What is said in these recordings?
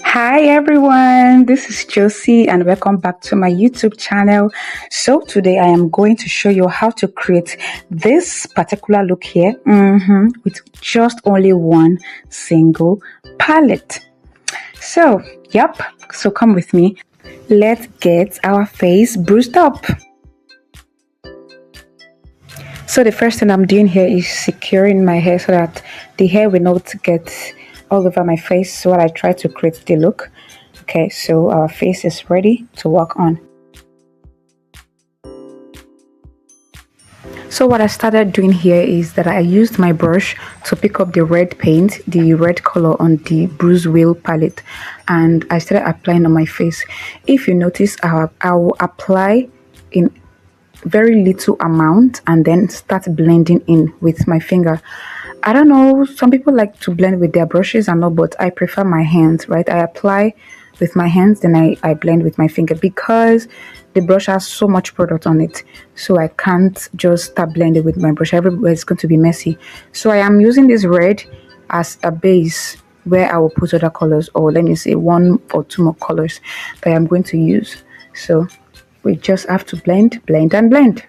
Hi everyone, this is Josie and welcome back to my YouTube channel. So today I am going to show you how to create this particular look here with just only one single palette. So come with me. Let's get our face bruised up. So the first thing I'm doing here is securing my hair so that the hair will not get all over my face. So I try to create the look. Okay, so our face is ready to work on. So what I started doing here is that I used my brush to pick up the red paint, the red color on the bruise wheel palette, and I started applying on my face. If you notice, I will apply in very little amount and then start blending in with my finger. I don't know, some people like to blend with their brushes and all, but I prefer my hands, right? I apply with my hands, then I blend with my finger because the brush has so much product on it, so I can't just start blending with my brush. Everywhere is going to be messy. So I am using this red as a base where I will put other colors, or let me say one or two more colors that I'm going to use. So we just have to blend and blend.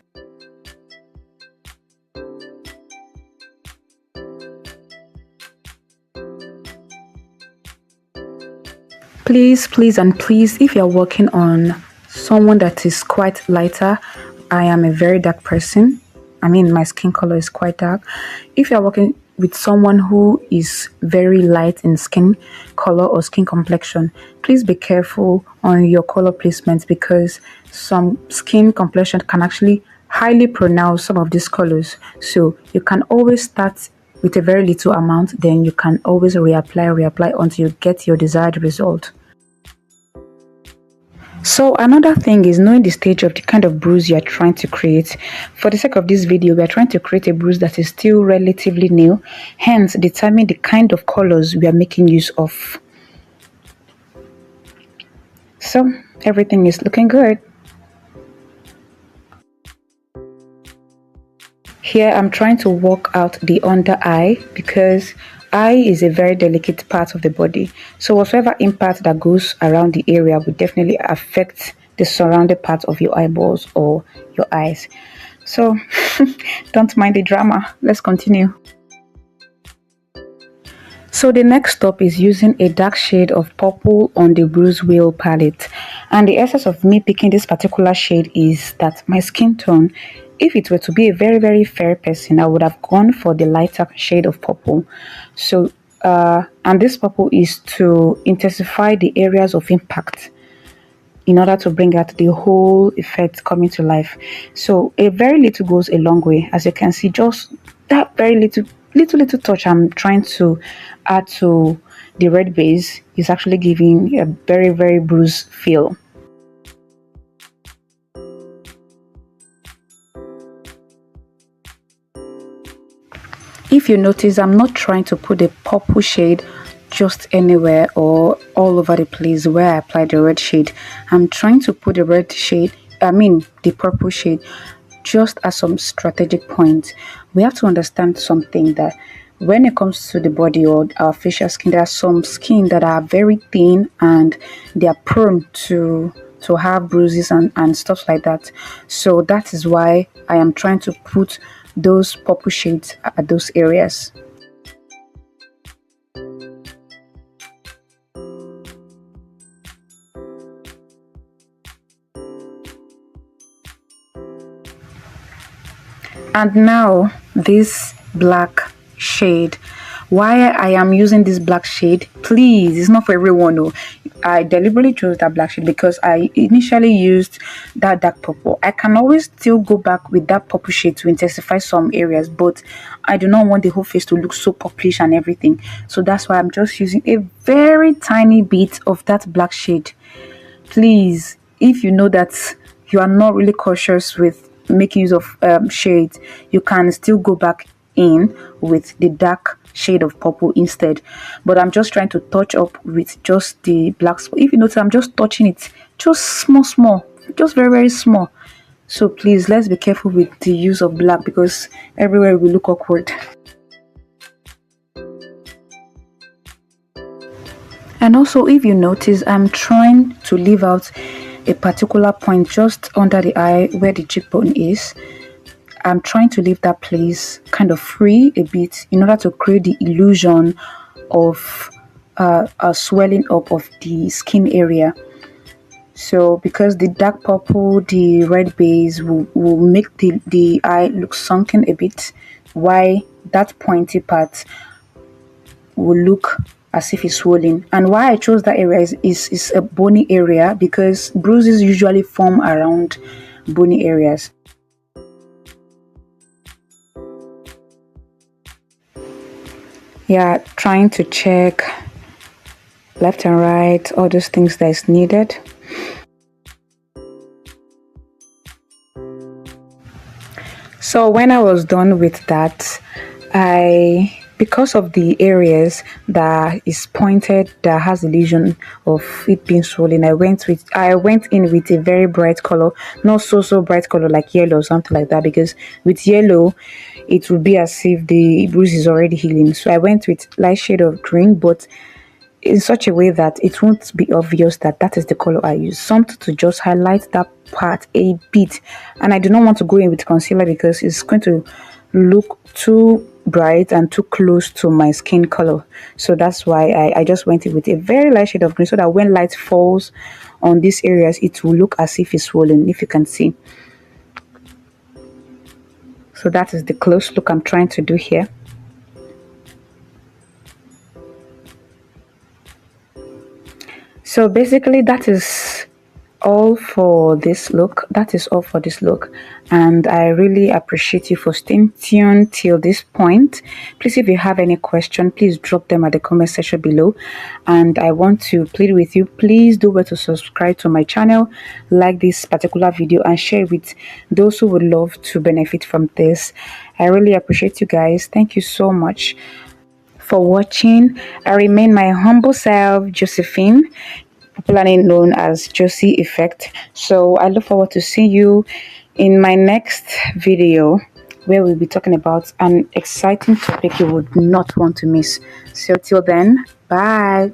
Please, if you're working on someone that is quite lighter, I am a very dark person. I mean, my skin color is quite dark. If you're working with someone who is very light in skin color or skin complexion, please be careful on your color placements because some skin complexion can actually highly pronounce some of these colors. So you can always start with a very little amount, then you can always reapply until you get your desired result. So another thing is knowing the stage of the kind of bruise you are trying to create. For the sake of this video, we are trying to create a bruise that is still relatively new, hence determine the kind of colors we are making use of. So everything is looking good. Here I'm trying to work out the under eye because eye is a very delicate part of the body. So whatever impact that goes around the area will definitely affect the surrounding part of your eyeballs or your eyes. So don't mind the drama. Let's continue. So the next step is using a dark shade of purple on the bruise wheel palette, and the essence of me picking this particular shade is that my skin tone, if it were to be a very fair person, I would have gone for the lighter shade of purple. So and this purple is to intensify the areas of impact in order to bring out the whole effect coming to life. So a very little goes a long way. As you can see, just that very little touch I'm trying to add to the red base is actually giving a very bruise feel. If you notice, I'm not trying to put a purple shade just anywhere or all over the place where I apply the red shade. I'm trying to put the red shade, the purple shade, just at some strategic point. We have to understand something, that when it comes to the body or our facial skin, there are some skin that are very thin and they are prone to have bruises and stuff like that. So that is why I am trying to put those purple shades at those areas. And now this black shade. Why I am using this black shade, please, it's not for everyone. No, I deliberately chose that black shade because I initially used that dark purple. I can always still go back with that purple shade to intensify some areas, but I do not want the whole face to look so purplish and everything. So that's why I'm just using a very tiny bit of that black shade. Please, if you know that you are not really cautious with making use of shades, you can still go back in with the dark shade of purple instead. But I'm just trying to touch up with just the black spot. If you notice, I'm just touching it just small, just very small. So please, let's be careful with the use of black because everywhere will look awkward. And also, if you notice, I'm trying to leave out a particular point just under the eye where the cheekbone is. I'm trying to leave that place kind of free a bit in order to create the illusion of a swelling up of the skin area. So because the dark purple, the red base will make the eye look sunken a bit, while that pointy part will look as if it's swollen. And why I chose that area is a bony area, because bruises usually form around bony areas. Yeah, trying to check left and right, all those things that is needed. So when I was done with that, because of the areas that is pointed that has the lesion of it being swollen, I went in with a very bright color, not so bright color like yellow or something like that, because with yellow it would be as if the bruise is already healing. So I went with light shade of green, but in such a way that it won't be obvious that that is the color I use. Something to just highlight that part a bit. And I do not want to go in with concealer because it's going to look too bright and too close to my skin color. So that's why I just went in with a very light shade of green, so that when light falls on these areas, it will look as if it's swollen, if you can see. So that is the close look I'm trying to do here. So basically that is all for this look. And I really appreciate you for staying tuned till this point. Please, if you have any question, please drop them at the comment section below. And I want to plead with you, please do well to subscribe to my channel, like this particular video, and share it with those who would love to benefit from this. I really appreciate you guys. Thank you so much for watching. I remain my humble self, Josephine, popularly known as Josie Effect. So I look forward to seeing you in my next video, where we'll be talking about an exciting topic you would not want to miss. So till then, bye.